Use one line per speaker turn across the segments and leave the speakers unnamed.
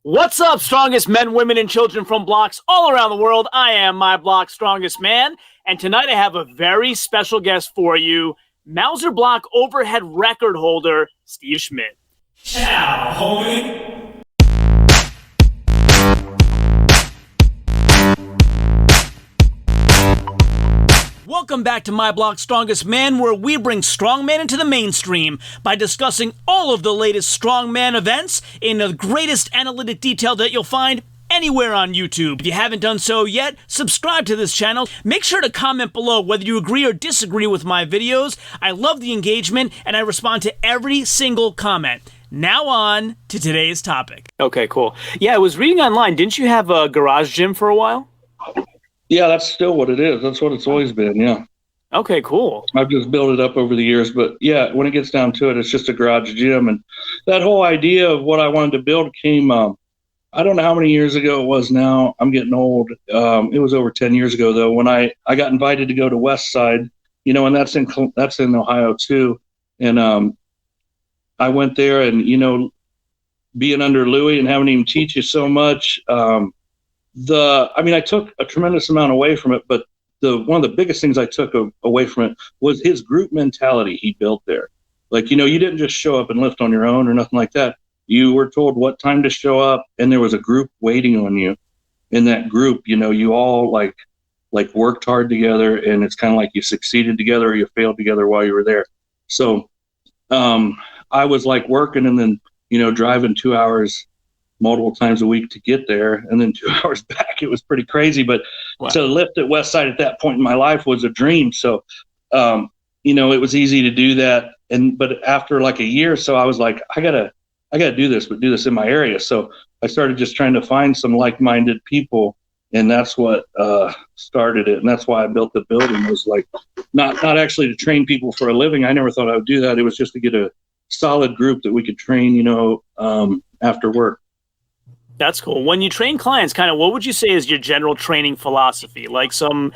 What's up, strongest men, women, and children from blocks all around the world? I am my block's strongest man, and tonight I have a very special guest for you, Mauser block overhead record holder, Steve Schmidt.
Ciao, homie.
Welcome back to My Block's Strongest Man, where we bring strongman into the mainstream by discussing all of the latest strongman events in the greatest analytic detail that you'll find anywhere on YouTube. If you haven't done so yet, subscribe to this channel. Make sure to comment below whether you agree or disagree with my videos. I love the engagement, and I respond to every single comment. Now on to today's topic. Okay, cool. Yeah, I was reading online. Didn't you have a garage gym for a while?
Yeah, that's still what it is. That's what it's always been, yeah.
Okay, cool.
I've just built it up over the years. But, yeah, when it gets down to it, it's just a garage gym. And that whole idea of what I wanted to build came, I don't know how many years ago it was now. I'm getting old. It was over 10 years ago, though, when I got invited to go to West Side, and that's in Ohio, too. And I went there and, being under Louis and having him teach you so much, I took a tremendous amount away from it, but one of the biggest things I took away from it was his group mentality he built there. Like, you didn't just show up and lift on your own or nothing like that. You were told what time to show up, and there was a group waiting on you. In that group, you all like worked hard together, and it's kind of like you succeeded together or you failed together while you were there. So I was like working and then, driving 2 hours multiple times a week to get there, and then 2 hours back. It was pretty crazy, but wow. To lift at West Side at that point in my life was a dream. So, it was easy to do that. But after like a year or so, I was like, I gotta do this, but do this in my area. So I started just trying to find some like-minded people, and that's what started it. And that's why I built the building. It was like not actually to train people for a living. I never thought I would do that. It was just to get a solid group that we could train, after work.
That's cool. When you train clients, kind of what would you say is your general training philosophy? Like some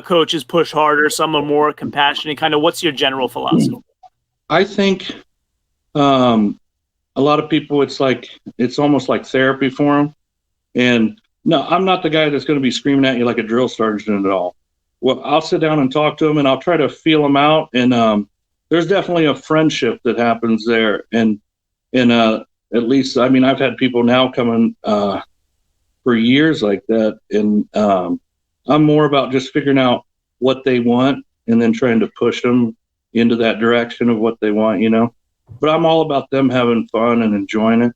coaches push harder, some are more compassionate. Kind of what's your general philosophy?
I think a lot of people, it's almost like therapy for them. And no, I'm not the guy that's going to be screaming at you like a drill sergeant at all. Well, I'll sit down and talk to them, and I'll try to feel them out. And there's definitely a friendship that happens there. And at least, I've had people now coming for years like that. And I'm more about just figuring out what they want and then trying to push them into that direction of what they want, But I'm all about them having fun and enjoying it.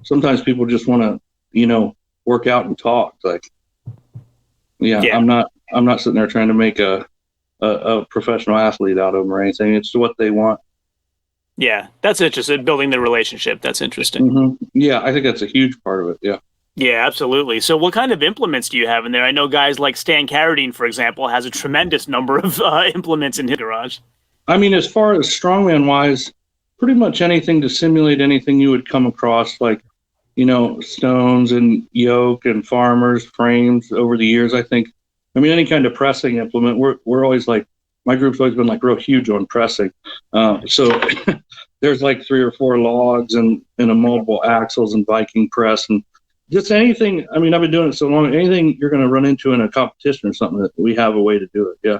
Sometimes people just want to, work out and talk. Yeah. I'm not sitting there trying to make a professional athlete out of them or anything. It's what they want.
Yeah, that's interesting. Building the relationship. That's interesting.
Mm-hmm. Yeah, I think that's a huge part of it. Yeah.
Yeah, absolutely. So what kind of implements do you have in there? I know guys like Stan Carradine, for example, has a tremendous number of implements in his garage.
As far as strongman wise, pretty much anything to simulate anything you would come across, like, stones and yoke and farmers, frames over the years. I think, any kind of pressing implement, we're always like, my group's always been like real huge on pressing. So there's like 3 or 4 logs and a multiple axles and Viking press and just anything. I've been doing it so long, anything you're going to run into in a competition or something, that we have a way to do it. Yeah.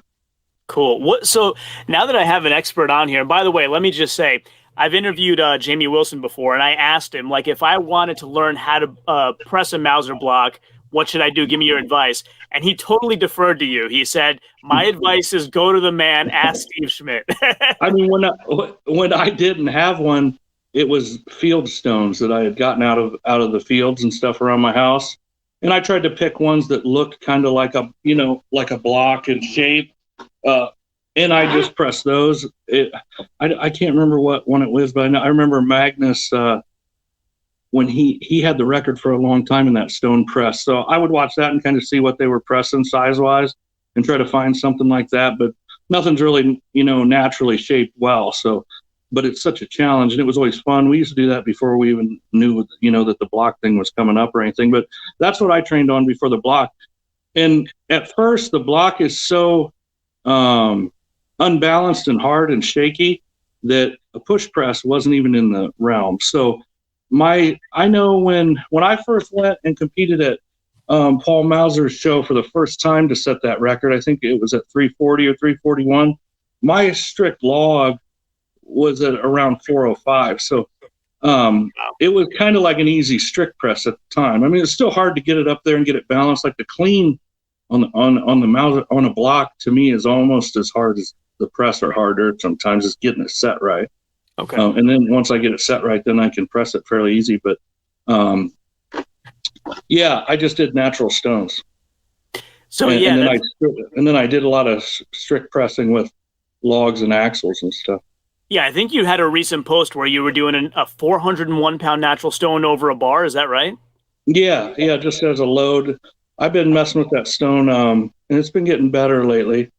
Cool. So now that I have an expert on here, and by the way, let me just say, I've interviewed Jamie Wilson before, and I asked him, if I wanted to learn how to press a Mauser block, what should I do? Give me your advice. And he totally deferred to you. He said, my advice is go to the man, ask Steve Schmidt.
When I didn't have one, it was field stones that I had gotten out of the fields and stuff around my house. And I tried to pick ones that looked kind of like a block in shape. And I just pressed those. I can't remember what one it was, but I remember Magnus, when he had the record for a long time in that stone press. So I would watch that and kind of see what they were pressing size-wise and try to find something like that. But nothing's really, naturally shaped well. So, but it's such a challenge, and it was always fun. We used to do that before we even knew, that the block thing was coming up or anything. But that's what I trained on before the block. And at first, the block is so unbalanced and hard and shaky that a push press wasn't even in the realm. So I know when I first went and competed at Paul Mauser's show for the first time to set that record, I think it was at 340 or 341. My strict log was at around 405. So it was kind of like an easy strict press at the time. I mean, it's still hard to get it up there and get it balanced. Like the clean on the Mauser on a block to me is almost as hard as the press, or harder sometimes. It's getting it set right.
Okay.
And then once I get it set right, then I can press it fairly easy. But yeah, I just did natural stones.
So
and then I did a lot of strict pressing with logs and axles and stuff.
Yeah, I think you had a recent post where you were doing a 401-pound natural stone over a bar. Is that right?
Yeah, just as a load. I've been messing with that stone, and it's been getting better lately.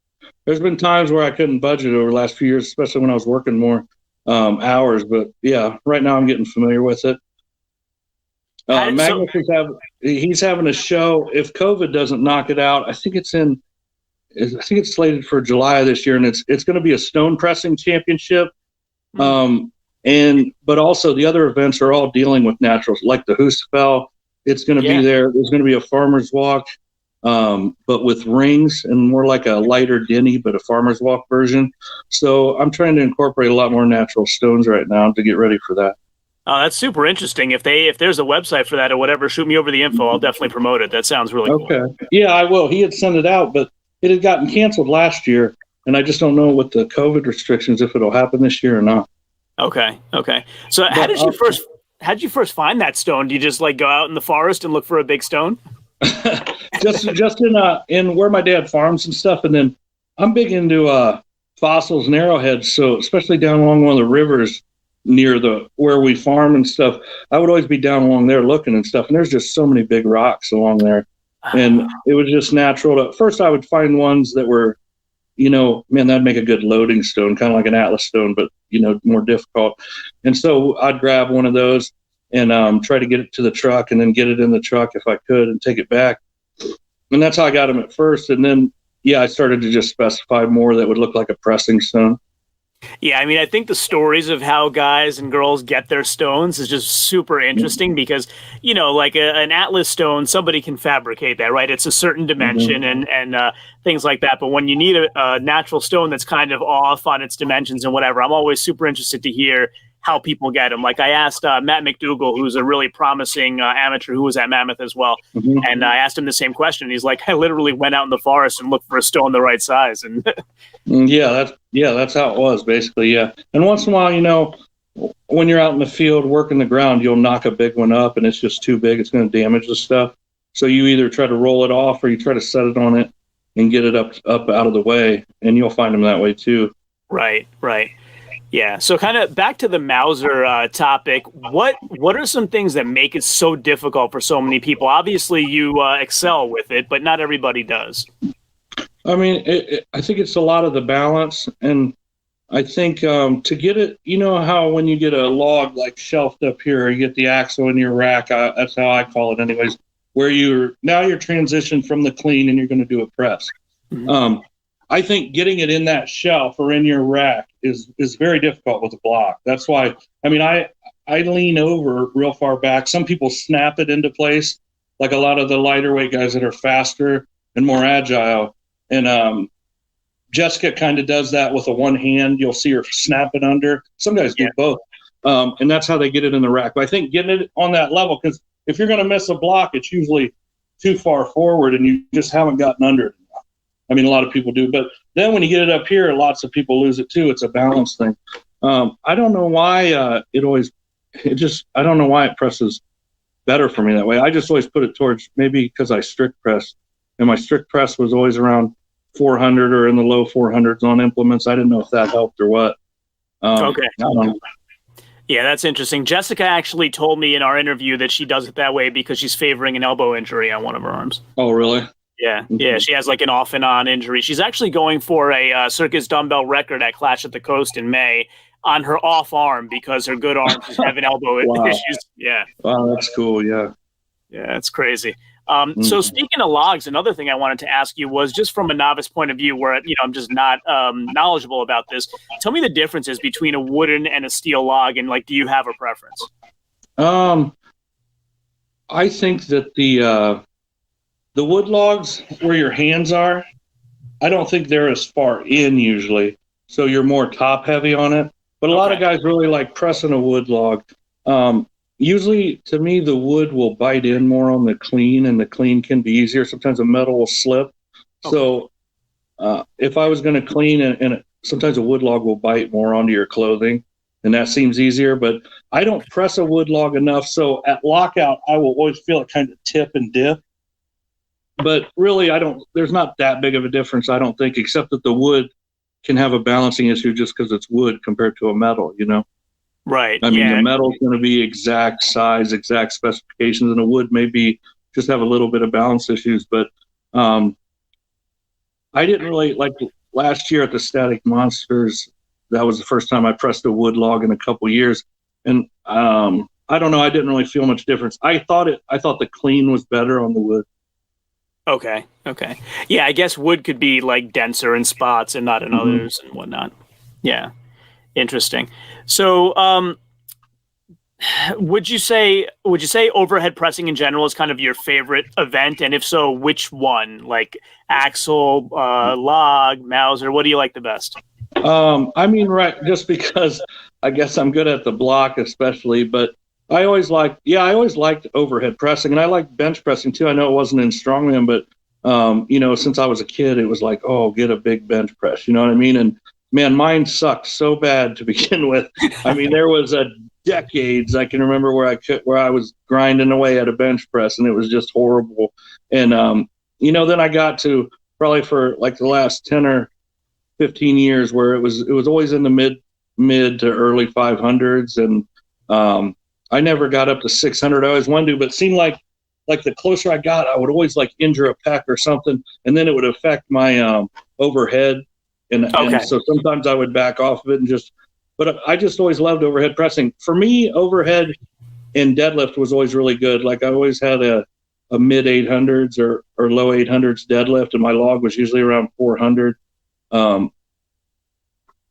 There's been times where I couldn't budget over the last few years, especially when I was working more hours. But yeah, right now I'm getting familiar with it. Magnus he's having a show. If COVID doesn't knock it out, I think it's slated for July of this year, and it's going to be a stone pressing championship. But also the other events are all dealing with naturals, like the Hoosfell. It's going to be there. There's going to be a farmer's walk, but with rings and more like a lighter Denny, but a farmer's walk version. So I'm trying to incorporate a lot more natural stones right now to get ready for that.
Oh, that's super interesting. If there's a website for that or whatever, shoot me over the info. I'll definitely promote it. That sounds really cool.
Okay. Yeah, I will. He had sent it out, but it had gotten canceled last year, and I just don't know with the COVID restrictions if it'll happen this year or not.
Okay. So how did you first find that stone? Do you just like go out in the forest and look for a big stone?
just in where my dad farms and stuff, and then I'm big into fossils and arrowheads. So especially down along one of the rivers near where we farm and stuff, I would always be down along there looking and stuff. And there's just so many big rocks along there, and it was just natural. At first, I would find ones that were, man, that'd make a good loading stone, kind of like an Atlas stone, but more difficult. And so I'd grab one of those and try to get it to the truck, and then get it in the truck if I could, and take it back. And that's how I got them at first. And then, I started to just specify more that would look like a pressing stone.
Yeah, I mean, I think the stories of how guys and girls get their stones is just super interesting because, like an Atlas stone, somebody can fabricate that, right? It's a certain dimension and things like that. But when you need a natural stone that's kind of off on its dimensions and whatever, I'm always super interested to hear how people get them. Like I asked Matt McDougall, who's a really promising amateur who was at Mammoth as well. And I asked him the same question. He's like, I literally went out in the forest and looked for a stone the right size. And
that's how it was basically. Yeah. And once in a while, when you're out in the field working the ground, you'll knock a big one up and it's just too big. It's going to damage the stuff. So you either try to roll it off or you try to set it on it and get it up out of the way. And you'll find them that way too.
Right. Yeah. So kind of back to the Mauser topic. What are some things that make it so difficult for so many people? Obviously, you excel with it, but not everybody does.
I mean, I think it's a lot of the balance. And I think to get it, how when you get a log like shelved up here, you get the axle in your rack. That's how I call it anyways, where you're transitioned from the clean and you're going to do a press. I think getting it in that shelf or in your rack is very difficult with a block. That's why, I lean over real far back. Some people snap it into place, like a lot of the lighter weight guys that are faster and more agile. And Jessica kind of does that with a one hand. You'll see her snap it under. Some guys do both. And that's how they get it in the rack. But I think getting it on that level, because if you're going to miss a block, it's usually too far forward and you just haven't gotten under it. A lot of people do, but then when you get it up here, lots of people lose it too. It's a balance thing. I don't know why I don't know why it presses better for me that way. I just always put it towards, maybe because I strict press, and my strict press was always around 400 or in the low 400s on implements. I didn't know if that helped or what.
Okay. Yeah, that's interesting. Jessica actually told me in our interview that she does it that way because she's favoring an elbow injury on one of her arms.
Oh, really?
Yeah, she has like an off and on injury. She's actually going for a circus dumbbell record at Clash at the Coast in May on her off arm because her good arm is having elbow issues. Yeah.
Wow, that's cool. Yeah.
Yeah, it's crazy. So speaking of logs, another thing I wanted to ask you was just from a novice point of view where, I'm just not knowledgeable about this. Tell me the differences between a wooden and a steel log and do you have a preference?
I think that the wood logs where your hands are, I don't think they're as far in usually, so you're more top heavy on it. But a lot of guys really like pressing a wood log. Usually, to me, the wood will bite in more on the clean, and the clean can be easier. Sometimes the metal will slip. So if I was going to clean, and sometimes a wood log will bite more onto your clothing, and that seems easier. But I don't press a wood log enough, so at lockout, I will always feel it kind of tip and dip. But really, there's not that big of a difference, I don't think, except that the wood can have a balancing issue just because it's wood compared to a metal,
Right.
I mean, the metal's going to be exact size, exact specifications, and the wood maybe just have a little bit of balance issues. But I didn't really like last year at the Static Monsters. That was the first time I pressed a wood log in a couple years, and I don't know. I didn't really feel much difference. I thought the clean was better on the wood.
Okay. Yeah, I guess wood could be like denser in spots and not in others and whatnot. Yeah. Interesting. So, would you say overhead pressing in general is kind of your favorite event? And if so, which one? Like axle, log, Mauser, what do you like the best?
I mean, right, just because I guess I'm good at the block especially, but I always liked overhead pressing, and I like bench pressing too. I know it wasn't in Strongman, but since I was a kid, it was like, oh, get a big bench press. You know what I mean? And man, mine sucked so bad to begin with. I mean, there was decades I can remember where I was grinding away at a bench press, and it was just horrible. And then I got to probably for like the last 10 or 15 years where it was always in the mid to early 500s, and I never got up to 600. I always wanted to, but it seemed like the closer I got, I would always like injure a pec or something, and then it would affect my overhead. And so sometimes I would back off of it but I just always loved overhead pressing. For me, overhead and deadlift was always really good. Like I always had a mid 800s or low 800s deadlift, and my log was usually around 400.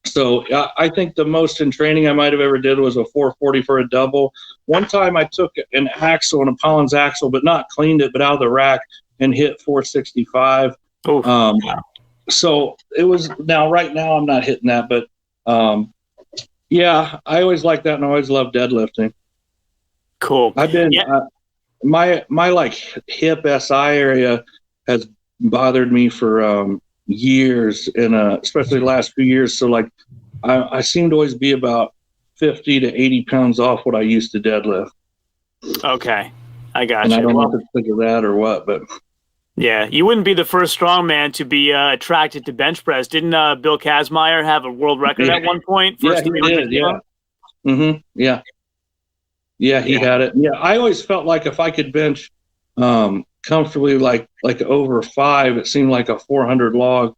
So I think the most in training I might have ever did was a 440 for a double. One time I took an axle, an Apollon's axle, but not cleaned it, but out of the rack and hit 465. So it was right now I'm not hitting that, but I always liked that, and I always loved deadlifting.
Cool.
I've been my like hip SI area has bothered me for years, and especially the last few years. So like I seem to always be about 50 to 80 pounds off what I used to deadlift.
Okay, I got
you.
And
I don't know if it's think of that or what, but
yeah, you wouldn't be the first strongman to be attracted to bench press. Didn't Bill Kazmaier have a world record at one point?
Yeah, he did. Yeah. Yeah. Yeah, he had it. Yeah, I always felt like if I could bench comfortably, like over 5, it seemed like a 400 log.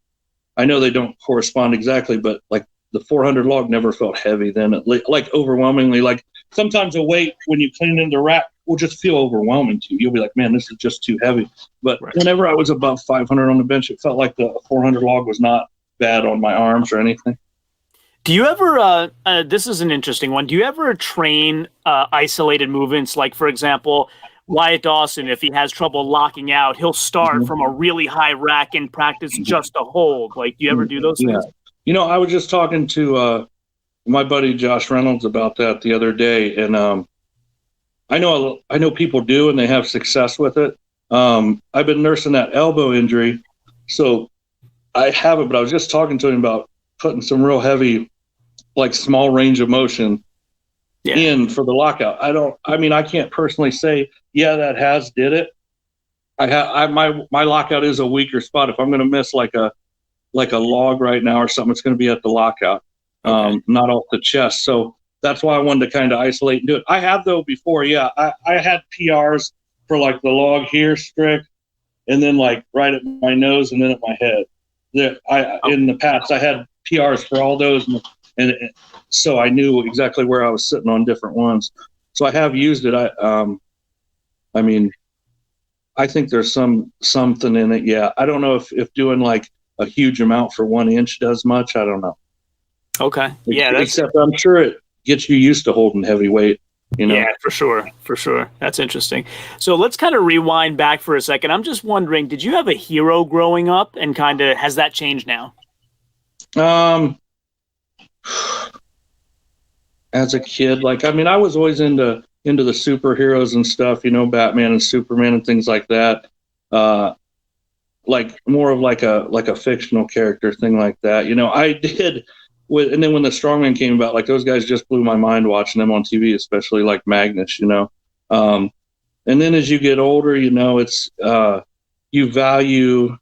I know they don't correspond exactly, but like the 400 log never felt heavy then. Like overwhelmingly, like sometimes a weight when you clean it in the rack will just feel overwhelming to you. You'll be like, man, this is just too heavy. But whenever I was above 500 on the bench, it felt like the 400 log was not bad on my arms or anything.
Do you ever, this is an interesting one, do you ever train isolated movements? Like, for example, Wyatt Dawson, if he has trouble locking out, he'll start from a really high rack and practice just a hold. Like, do you ever do those things?
I was just talking to my buddy Josh Reynolds about that the other day, and I know people do, and they have success with it. I've been nursing that elbow injury, so I haven't, but I was just talking to him about putting some real heavy, like small range of motion in for the lockout. I can't personally say, that did it. My lockout is a weaker spot. If I'm going to miss like a log right now or something, it's going to be at the lockout, not off the chest. So that's why I wanted to kind of isolate and do it. I have though before. I had PRs for like the log here strict, and then like right at my nose and then at my head. In the past I had PRs for all those, and so I knew exactly where I was sitting on different ones. So I have used it. I think there's something in it. Yeah, I don't know if doing like a huge amount for 1 inch does much. I don't know.
Okay.
Except I'm sure it gets you used to holding heavy weight. you know?
Yeah, for sure. For sure. That's interesting. So let's kind of rewind back for a second. I'm just wondering, did you have a hero growing up, and kind of has that changed now?
As a kid, like, I mean, I was always into the superheroes and stuff, you know, Batman and Superman and things like that. Like more of like a fictional character thing like that. You know, I did and then when the Strongman came about, like those guys just blew my mind watching them on TV, especially like Magnus, you know. And then as you get older, you know, it's you value,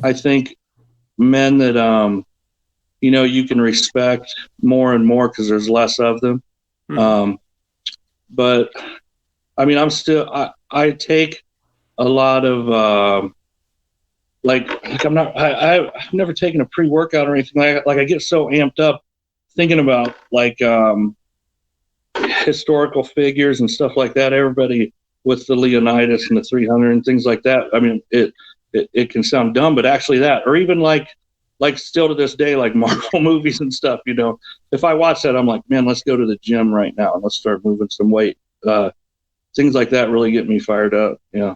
I think, men that you know, you can respect more and more because there's less of them. But I mean, I take a lot of like I've never taken a pre-workout or anything like I get so amped up thinking about like historical figures and stuff like that. Everybody with the Leonidas and the 300 and things like that. I mean, it can sound dumb, but actually that, or even like still to this day, like Marvel movies and stuff, you know, if I watch that, I'm like, man, let's go to the gym right now and let's start moving some weight. Things like that really get me fired up. Yeah.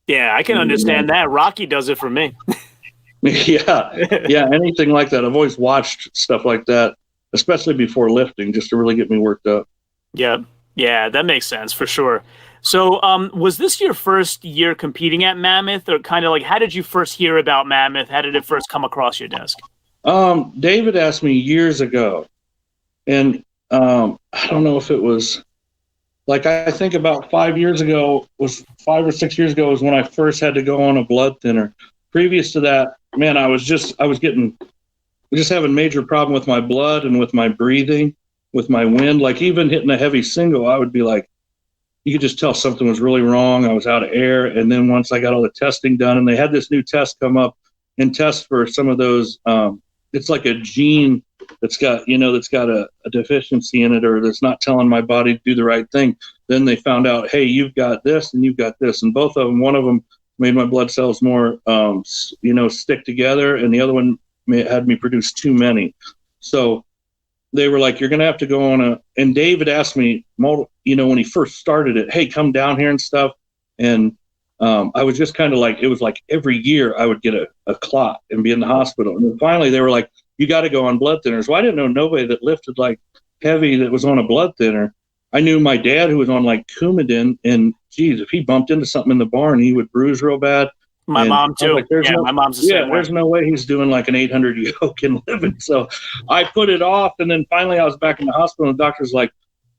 Yeah, I can understand that. Rocky does it for me.
Yeah. Anything like that. I've always watched stuff like that, especially before lifting, just to really get me worked up.
Yeah, that makes sense for sure. So was this your first year competing at Mammoth, or kind of like, how did you first hear about Mammoth? How did it first come across your desk?
David asked me years ago, and I don't know if it was, like, I think about 5 years ago, was 5 or 6 years ago was when I first had to go on a blood thinner. Previous to that, man, I was just having major problem with my blood and with my breathing, with my wind. Like even hitting a heavy single, I would be like, you could just tell something was really wrong. I was out of air. And then once I got all the testing done, and they had this new test come up and test for some of those, it's like a gene that's got a deficiency in it, or that's not telling my body to do the right thing. Then they found out, hey, you've got this and you've got this. And both of them, one of them made my blood cells more, stick together. And the other one had me produce too many. So they were like, you're going to have to go on and David asked me, when he first started it, hey, come down here and stuff. And I was just kind of like, it was like every year I would get a clot and be in the hospital. And then finally they were like, you got to go on blood thinners. Well, I didn't know nobody that lifted like heavy that was on a blood thinner. I knew my dad who was on like Coumadin, and geez, if he bumped into something in the barn, he would bruise real bad.
My mom too.
Like,
my mom's the same way.
There's no way he's doing like an 800 yoke and living. So I put it off, and then finally I was back in the hospital, and the doctor's like,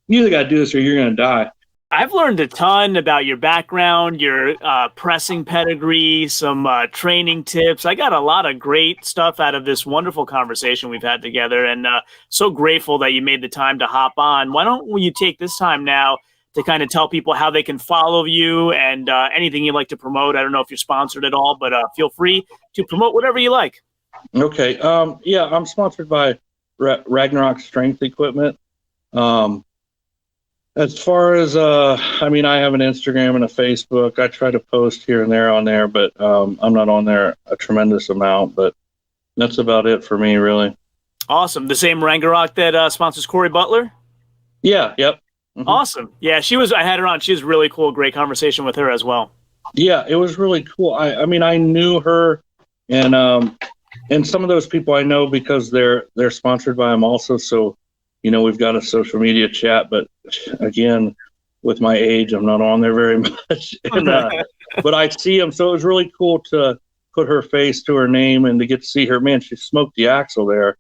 you either got to do this or you're going to die.
I've learned a ton about your background, your pressing pedigree, some training tips. I got a lot of great stuff out of this wonderful conversation we've had together, and so grateful that you made the time to hop on. Why don't you take this time now to kind of tell people how they can follow you and anything you'd like to promote? I don't know if you're sponsored at all, but feel free to promote whatever you like.
Okay. I'm sponsored by Ragnarok Strength Equipment. As far as, I have an Instagram and a Facebook. I try to post here and there on there, but I'm not on there a tremendous amount, but that's about it for me, really.
Awesome. The same Ragnarok that sponsors Corey Butler?
Yeah, yep. Mm-hmm.
Awesome. Yeah, I had her on. She was really cool. Great conversation with her as well.
Yeah, it was really cool. I knew her, and some of those people I know because they're sponsored by them also, so we've got a social media chat, but again, with my age, I'm not on there very much. But I see them, so it was really cool to put her face to her name and to get to see her. Man, she smoked the axle there.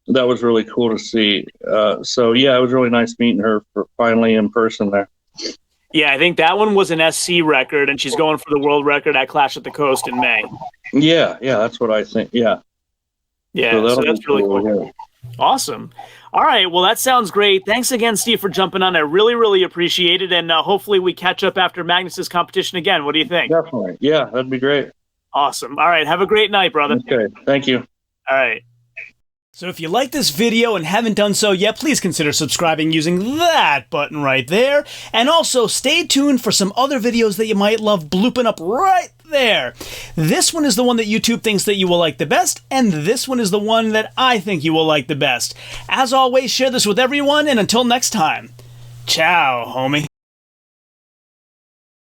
That was really cool to see. So yeah, it was really nice meeting her finally in person there.
Yeah, I think that one was an SC record, and she's going for the world record at Clash at the Coast in May.
Yeah, that's what I think. Yeah,
so that's really cool. Yeah. Awesome. All right. Well, that sounds great. Thanks again, Steve, for jumping on. I really, really appreciate it. And hopefully we catch up after Magnus's competition again. What do you think?
Definitely. Yeah, that'd be great.
Awesome. All right. Have a great night, brother.
Okay. Thank you.
All right. So if you like this video and haven't done so yet, please consider subscribing using that button right there. And also stay tuned for some other videos that you might love blooping up right there. This one is the one that YouTube thinks that you will like the best, and this one is the one that I think you will like the best. As always, share this with everyone, and until next time, Ciao, homie.